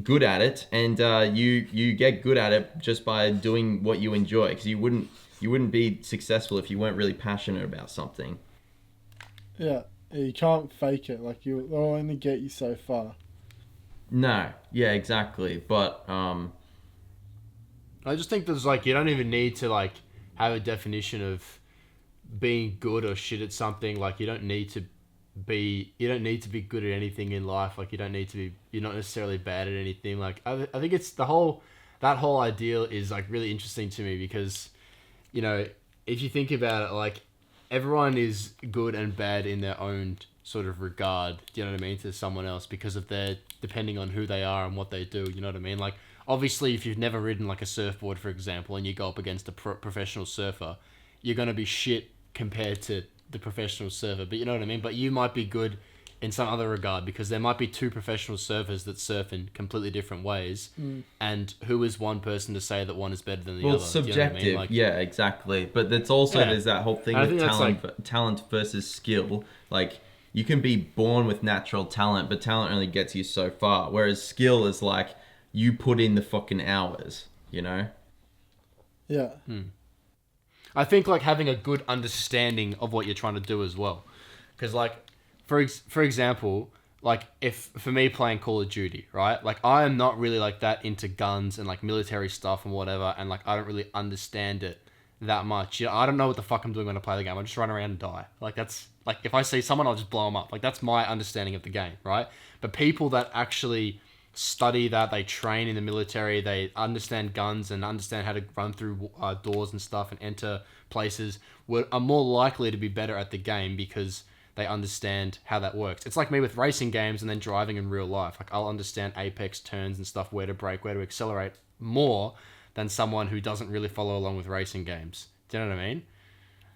Speaker 1: good at it, and you get good at it just by doing what you enjoy, because you wouldn't be successful if you weren't really passionate about something.
Speaker 2: Yeah, you can't fake it. Like they'll only get you so far.
Speaker 1: No, yeah, exactly. But
Speaker 3: I just think there's like, you don't even need to like have a definition of being good or shit at something. Like you don't need to be good at anything in life. Like you're not necessarily bad at anything. Like I think it's that whole ideal is like really interesting to me, because, you know, if you think about it, like everyone is good and bad in their own sort of regard, do you know what I mean, to someone else, because of depending on who they are and what they do, you know what I mean? Like obviously if you've never ridden like a surfboard, for example, and you go up against a professional surfer, you're going to be shit compared to the professional surfer, but you know what I mean? But you might be good in some other regard, because there might be two professional surfers that surf in completely different ways, and who is one person to say that one is better than the other?
Speaker 1: Well, subjective,
Speaker 3: you know what I mean? Like,
Speaker 1: yeah, exactly. But it's also there's that whole thing with talent versus skill. Like you can be born with natural talent, but talent only gets you so far, whereas skill is like you put in the fucking hours, you know?
Speaker 2: Yeah.
Speaker 3: I think like having a good understanding of what you're trying to do as well, because like for example, like if for me playing Call of Duty, right, like I am not really like that into guns and like military stuff and whatever, and like I don't really understand it that much. You know, I don't know what the fuck I'm doing when I play the game. I just run around and die. Like that's like if I see someone, I'll just blow them up. Like that's my understanding of the game, right? But people that actually study that, they train in the military, they understand guns and understand how to run through doors and stuff and enter places, are more likely to be better at the game because they understand how that works. It's like me with racing games and then driving in real life. Like I'll understand apex turns and stuff, where to brake, where to accelerate, more than someone who doesn't really follow along with racing games. Do you know what I mean?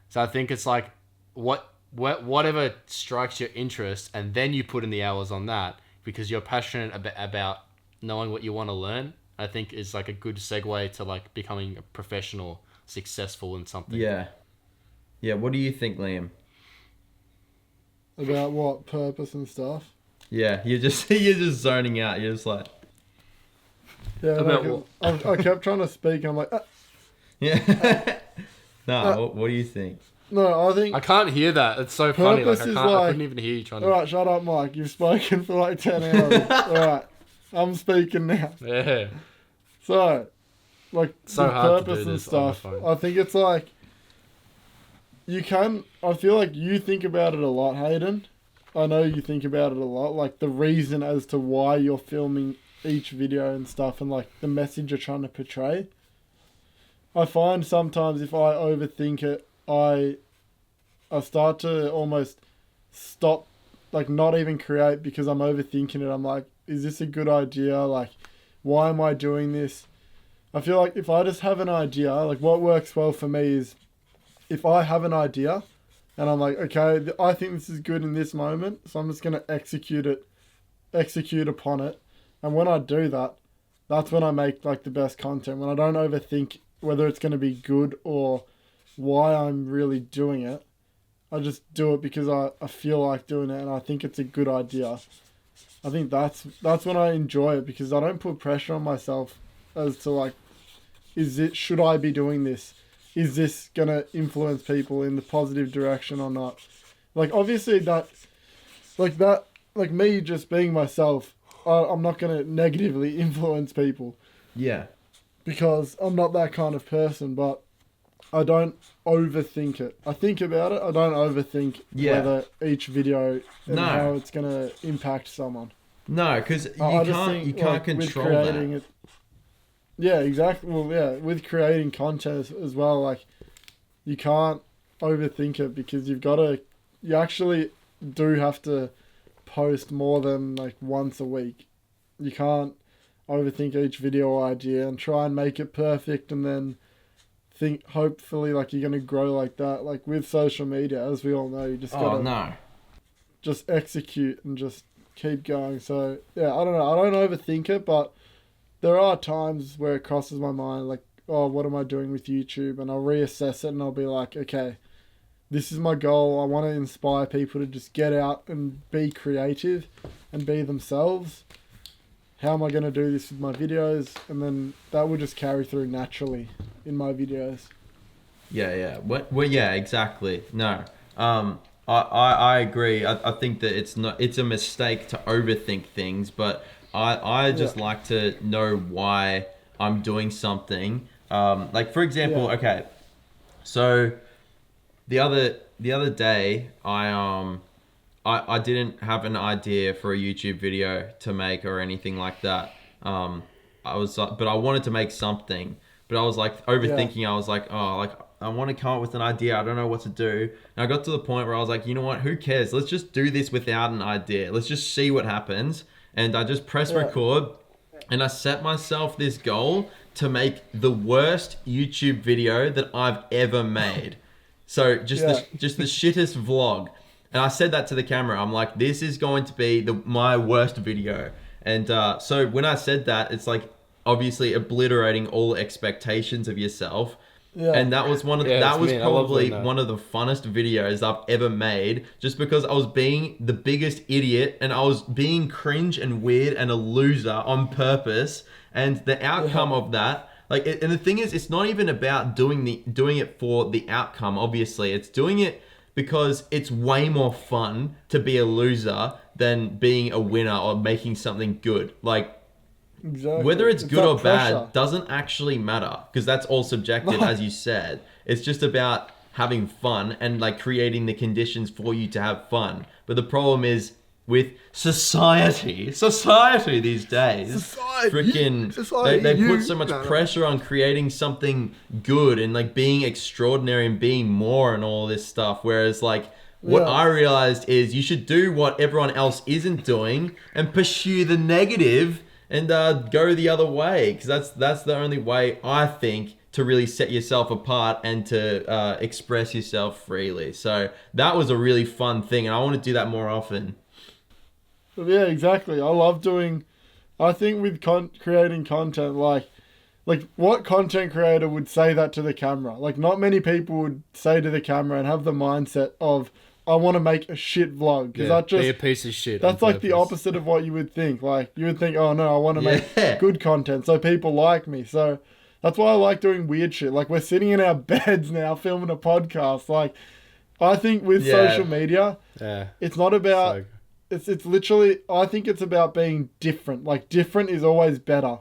Speaker 3: So I think it's like whatever strikes your interest, and then you put in the hours on that, because you're passionate about knowing what you want to learn, I think is like a good segue to like becoming a professional, successful in something.
Speaker 1: Yeah. Yeah, what do you think, Liam?
Speaker 2: About what? Purpose and stuff?
Speaker 1: Yeah, you're just zoning out. You're just like...
Speaker 2: Yeah, about like, I kept trying to speak, and I'm like...
Speaker 1: Yeah. No, what do you think?
Speaker 2: No, I think...
Speaker 3: I can't hear that. It's so funny. Like, I couldn't even hear you trying to...
Speaker 2: Alright, shut up, Mike. You've spoken for like 10 hours. Alright, I'm speaking now.
Speaker 3: Yeah.
Speaker 2: So, like,
Speaker 3: so
Speaker 2: the
Speaker 3: hard
Speaker 2: purpose
Speaker 3: to do
Speaker 2: and
Speaker 3: this on the
Speaker 2: stuff,
Speaker 3: phone.
Speaker 2: I think it's like... I feel like you think about it a lot, Hayden. I know you think about it a lot. Like, the reason as to why you're filming each video and stuff, and like, the message you're trying to portray. I find sometimes if I overthink it, I start to almost stop, like not even create, because I'm overthinking it. I'm like, is this a good idea? Like, why am I doing this? I feel like if I just have an idea, like what works well for me is if I have an idea and I'm like, okay, I think this is good in this moment, so I'm just going to execute upon it. And when I do that, that's when I make like the best content. When I don't overthink whether it's going to be good or why I'm really doing it. I just do it because I feel like doing it and I think it's a good idea. I think that's when I enjoy it, because I don't put pressure on myself as to like, should I be doing this? Is this gonna influence people in the positive direction or not? Like obviously like me just being myself, I'm not gonna negatively influence people
Speaker 1: Yeah.
Speaker 2: because I'm not that kind of person. But I don't overthink it. I think about it. I don't overthink whether each video and how it's gonna impact someone.
Speaker 1: No, because you can't control that.
Speaker 2: Yeah, exactly. Well, yeah, with creating content as well, like you can't overthink it because you actually do have to post more than like once a week. You can't overthink each video idea and try and make it perfect and then think hopefully like you're gonna grow like that. Like with social media, as we all know, you just gotta just execute and just keep going. So yeah, I don't know. I don't overthink it, but there are times where it crosses my mind, like, oh, what am I doing with YouTube? And I'll reassess it and I'll be like, okay, this is my goal. I want to inspire people to just get out and be creative and be themselves. How am I going to do this with my videos? And then that will just carry through naturally in my videos.
Speaker 1: Yeah. Well, yeah, exactly. No. I agree. I think that it's a mistake to overthink things, but I just like to know why I'm doing something. Like for example, okay, so the other day I didn't have an idea for a YouTube video to make or anything like that. But I wanted to make something, but I was like overthinking. I was like, oh, like I want to come up with an idea. I don't know what to do. And I got to the point where I was like, you know what? Who cares? Let's just do this without an idea. Let's just see what happens. And I just press record and I set myself this goal to make the worst YouTube video that I've ever made. So just the shittest vlog. And I said that to the camera. I'm like, this is going to be my worst video. And so when I said that, it's like obviously obliterating all expectations of yourself. Yeah. And that was probably one of the funnest videos I've ever made, just because I was being the biggest idiot and I was being cringe and weird and a loser on purpose. And the outcome of that, like, and the thing is, it's not even about doing it for the outcome. Obviously, it's doing it because it's way more fun to be a loser than being a winner or making something good. Like, exactly. Whether it's good or bad doesn't actually matter, because that's all subjective, as you said. It's just about having fun and like creating the conditions for you to have fun. But the problem is with society these days, they put so much pressure on creating something good and like being extraordinary and being more and all this stuff. Whereas like what I realized is you should do what everyone else isn't doing and pursue the negative and go the other way, because that's the only way, I think, to really set yourself apart and to express yourself freely. So that was a really fun thing, and I want to do that more often.
Speaker 2: Yeah, exactly. I think with creating content, like what content creator would say that to the camera? Like, not many people would say to the camera and have the mindset of, I want to make a shit vlog. Because
Speaker 3: be a piece of shit.
Speaker 2: That's like the opposite of what you would think. Like, you would think, oh no, I want to make good content so people like me. So that's why I like doing weird shit. Like, we're sitting in our beds now filming a podcast. Like, I think with social media, it's not about... It's literally... I think it's about being different. Like, different is always better.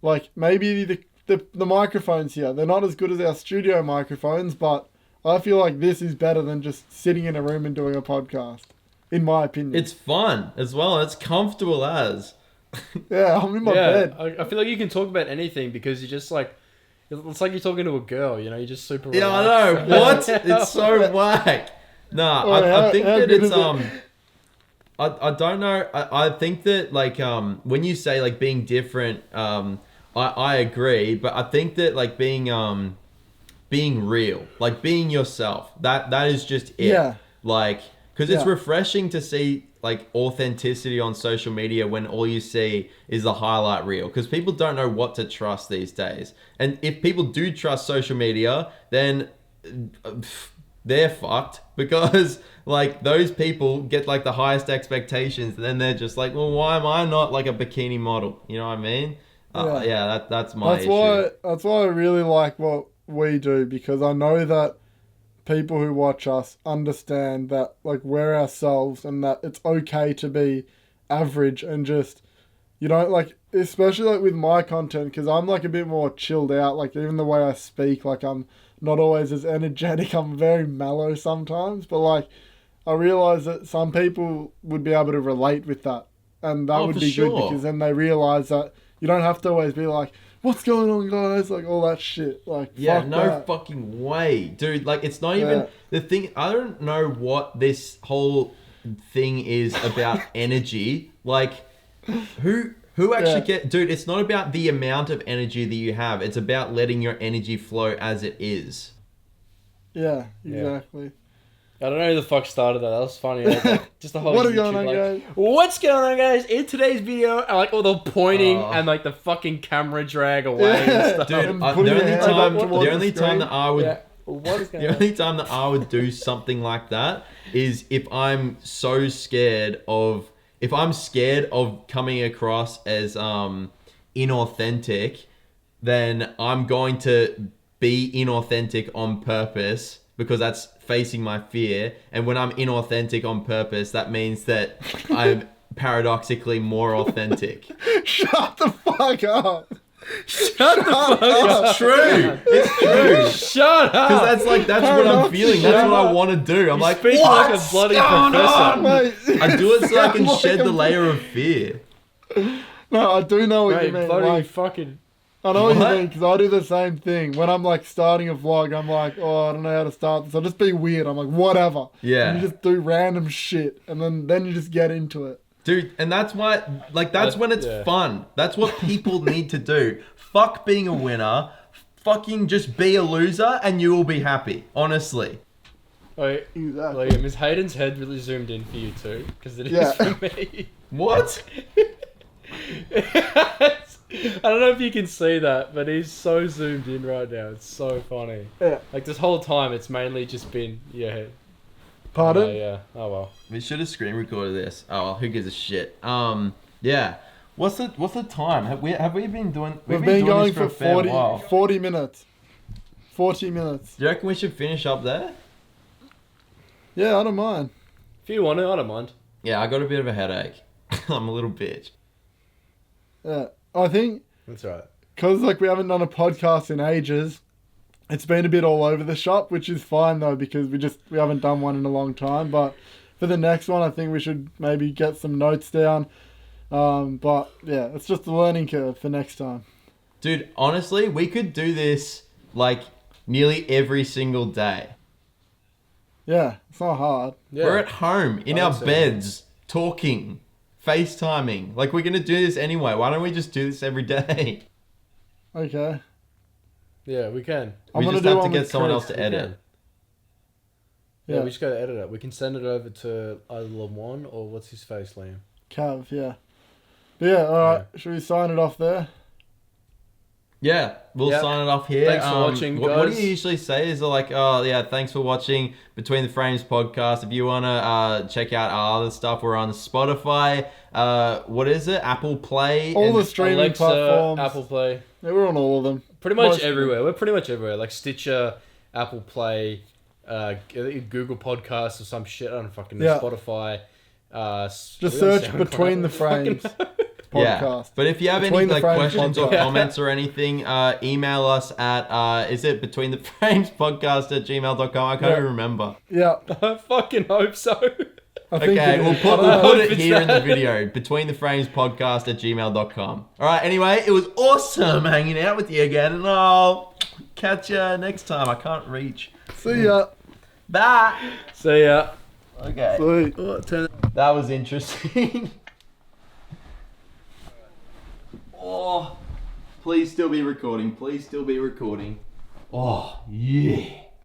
Speaker 2: Like, maybe the microphones here, they're not as good as our studio microphones, but I feel like this is better than just sitting in a room and doing a podcast, in my opinion.
Speaker 1: It's fun as well. It's comfortable as.
Speaker 2: Yeah, I'm in my bed.
Speaker 3: I feel like you can talk about anything because you're just like... It's like you're talking to a girl, you know? You're just super relaxed.
Speaker 1: I know. What? It's so whack. Nah, I think that it's... I don't know. I think that like when you say like being different, I agree, but I think that like being real, like being yourself, that is just it. Yeah. Like, because it's refreshing to see like authenticity on social media when all you see is the highlight reel, because people don't know what to trust these days. And if people do trust social media, then they're fucked, because like those people get like the highest expectations and then they're just like, well, why am I not like a bikini model? You know what I mean? That's my issue.
Speaker 2: That's why I really like what we do, because I know that people who watch us understand that like we're ourselves and that it's okay to be average and just, you know, like especially like with my content, because I'm like a bit more chilled out, like even the way I speak, like I'm not always as energetic, I'm very mellow sometimes, but like I realise that some people would be able to relate with that, and that would be good, because then they realise that you don't have to always be like, what's going on, guys? Like, all that shit. Like,
Speaker 1: yeah,
Speaker 2: fuck
Speaker 1: no
Speaker 2: that.
Speaker 1: fucking way. Dude, like, it's not even... The thing... I don't know what this whole thing is about energy. Like, who actually get... Dude, it's not about the amount of energy that you have. It's about letting your energy flow as it is.
Speaker 2: Yeah, exactly.
Speaker 3: I don't know who the fuck started that. That was funny. Like, just the whole
Speaker 2: What
Speaker 3: YouTube,
Speaker 2: is going on,
Speaker 3: like,
Speaker 2: guys?
Speaker 3: what's going on, guys? In today's video, and like all the pointing and like the fucking camera drag away and stuff.
Speaker 1: Dude, the only time that I would...
Speaker 3: What is going
Speaker 1: The only time that I would do something like that is if I'm so scared of... If I'm scared of coming across as inauthentic, then I'm going to be inauthentic on purpose, because that's facing my fear. And when I'm inauthentic on purpose, that means that I'm paradoxically more authentic.
Speaker 2: Shut the fuck up.
Speaker 3: Shut the fuck up.
Speaker 1: It's true. It's true.
Speaker 3: Shut up.
Speaker 1: Because that's what I'm feeling. That's what I want to do. I'm like,
Speaker 3: speak like a bloody professor.
Speaker 2: Mate,
Speaker 1: I do it so I can shed the layer of fear.
Speaker 2: No, I do know what
Speaker 3: Mate,
Speaker 2: you mean.
Speaker 3: bloody
Speaker 2: Like,
Speaker 3: fucking...
Speaker 2: I know what you mean, because I do the same thing. When I'm like starting a vlog, I'm like, oh, I don't know how to start this. I'll just be weird. I'm like, whatever.
Speaker 1: Yeah.
Speaker 2: And you just do random shit, and then you just get into it.
Speaker 1: Dude, and that's why, like, that's when it's fun. That's what people need to do. Fuck being a winner. Fucking just be a loser, and you will be happy. Honestly.
Speaker 3: Wait,
Speaker 2: Exactly.
Speaker 3: Liam, is Hayden's head really zoomed in for you too? Because it is for me.
Speaker 1: What?
Speaker 3: I don't know if you can see that, but he's so zoomed in right now. It's so funny.
Speaker 2: Yeah.
Speaker 3: Like this whole time, it's mainly just been your head.
Speaker 2: Pardon?
Speaker 3: Yeah. Oh well.
Speaker 1: We should have screen recorded this. Oh, well, who gives a shit? Yeah. What's the time? Have we been doing?
Speaker 2: We've been going
Speaker 1: this for
Speaker 2: for
Speaker 1: a fair while.
Speaker 2: 40 minutes. 40 minutes.
Speaker 1: Do you reckon we should finish up there?
Speaker 2: Yeah, I don't mind.
Speaker 3: If you want to, I don't mind.
Speaker 1: Yeah, I got a bit of a headache. I'm a little bitch.
Speaker 2: Yeah. I think
Speaker 3: That's right.
Speaker 2: because like we haven't done a podcast in ages, it's been a bit all over the shop, which is fine though, because we haven't done one in a long time. But for the next one, I think we should maybe get some notes down. But yeah, it's just a learning curve for next time.
Speaker 1: Dude, honestly, we could do this like nearly every single day.
Speaker 2: Yeah, it's not hard.
Speaker 3: Yeah.
Speaker 1: We're at home in our
Speaker 3: Honestly.
Speaker 1: beds talking, FaceTiming. Like, we're gonna do this anyway. Why don't we just do this every day?
Speaker 2: Okay.
Speaker 3: Yeah, we can.
Speaker 1: We just
Speaker 2: do
Speaker 1: have to
Speaker 2: one
Speaker 1: get
Speaker 2: with
Speaker 1: someone
Speaker 2: Chris.
Speaker 1: else to
Speaker 3: We
Speaker 1: edit.
Speaker 3: can.
Speaker 2: Yeah.
Speaker 3: Yeah, we just gotta edit it. We can send it over to either Limon or what's his face, Liam.
Speaker 2: Cav, yeah. But yeah, alright. Should we sign it off there?
Speaker 1: Yeah, we'll
Speaker 3: Yep.
Speaker 1: sign it off here.
Speaker 3: Thanks for watching,
Speaker 1: What do
Speaker 3: guys.
Speaker 1: you usually say? Is it like, oh yeah, thanks for watching Between the Frames podcast. If you wanna check out our other stuff, we're on Spotify. What is it? Apple Play.
Speaker 2: All
Speaker 1: and-
Speaker 2: the streaming
Speaker 3: Alexa,
Speaker 2: platforms.
Speaker 3: Apple Play.
Speaker 2: Yeah, we're on all of them.
Speaker 3: Pretty much
Speaker 2: Most-
Speaker 3: everywhere. We're pretty much everywhere. Like Stitcher, Apple Play, Google Podcasts or some shit. I don't fucking know.
Speaker 2: Yeah.
Speaker 3: Spotify.
Speaker 2: Just
Speaker 3: we're on
Speaker 2: search
Speaker 3: SoundCloud.
Speaker 2: Between the Frames
Speaker 1: Yeah,
Speaker 2: podcast.
Speaker 1: but if you have any
Speaker 2: Between the
Speaker 1: like
Speaker 2: Frames
Speaker 1: questions or
Speaker 2: podcast.
Speaker 1: comments or anything, email us at is it betweentheframespodcast@gmail.com? I can't
Speaker 2: Yeah.
Speaker 1: even remember.
Speaker 2: Yeah.
Speaker 3: I fucking hope so.
Speaker 2: I think
Speaker 1: Okay,
Speaker 2: it
Speaker 1: we'll
Speaker 2: is.
Speaker 1: put
Speaker 3: if
Speaker 1: it
Speaker 3: it's
Speaker 1: here in the
Speaker 3: that.
Speaker 1: video. Betweentheframespodcast@gmail.com. All right. Anyway, it was awesome hanging out with you again, and I'll catch you next time. I can't reach.
Speaker 2: See ya.
Speaker 1: Bye.
Speaker 3: See ya.
Speaker 1: Okay.
Speaker 2: Sweet.
Speaker 1: That was interesting. Oh, please still be recording. Please still be recording. Oh, yeah.